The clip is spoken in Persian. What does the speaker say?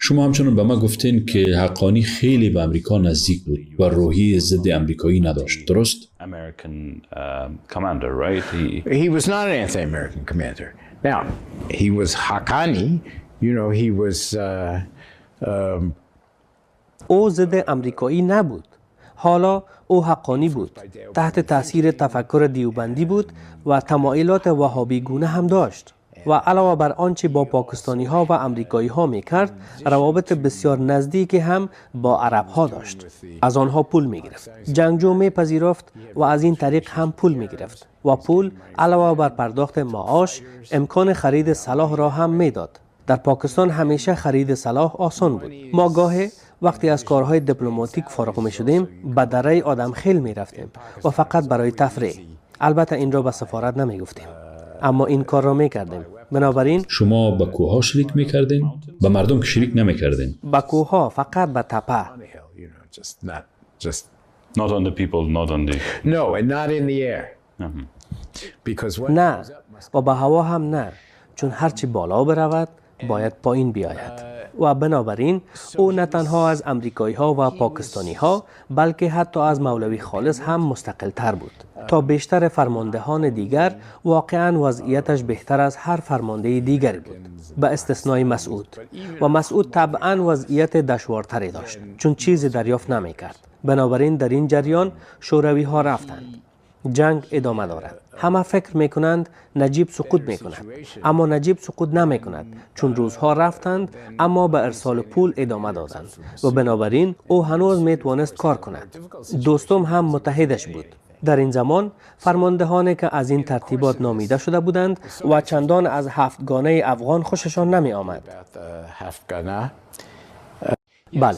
شما همچنان به ما گفتین که حقانی خیلی به امریکا نزدیک بود و روحی ضد امریکایی نداشت، درست؟ American commander, right? He was not an anti-American commander. Now, he was Haqqani, you know, he was... او ضد امریکایی نبود. حالا او حقانی بود. تحت تاثیر تفکر دیوبندی بود و تمایلات وهابی گونه هم داشت. و علاوه بر آنچه با پاکستانی ها و امریکایی ها می کرد، روابط بسیار نزدیکی هم با عرب ها داشت. از آنها پول می گرفت. جنگجو می پذیرفت و از این طریق هم پول می گرفت. و پول علاوه بر پرداخت معاش، امکان خرید سلاح را هم می داد. در پاکستان همیشه خرید سلاح آسان بود. ما گاهی وقتی از کارهای دیپلماتیک فارغ می شدیم، به دره آدم خیل می رفتیم و فقط برای تفریح. البته این را به سفارت نمی گفتیم. اما این کار را می کردیم. بنابراین شما به کوه شریک می کردین؟ به مردم که شریک نمی کردین؟ به کوه فقط به تپه. Not on the people, not on the... No, and not in the air. Because what نه و به هوا هم نه، چون هرچی بالا برود باید پایین بیاید. و بنابراین او نه تنها از امریکایی ها و پاکستانی ها بلکه حتی از مولوی خالص هم مستقل تر بود. تا بیشتر فرماندهان دیگر واقعا وضعیتش بهتر از هر فرمانده دیگری بود، به استثنای مسعود. و مسعود طبعا وضعیت دشوارتری داشت چون چیزی دریافت نمی کرد. بنابراین در این جریان شوروی ها رفتند. جنگ ادامه دارد. همه فکر میکنند نجیب سقوط میکند، اما نجیب سقوط نمیکند چون روزها رفتند اما به ارسال پول ادامه دادند و بنابراین او هنوز میتوانست کار کند. دوستم هم متحدش بود. در این زمان فرماندهانی که از این ترتیبات نامیده شده بودند و چندان از هفتگانه افغان خوششان نمی آمد. بله،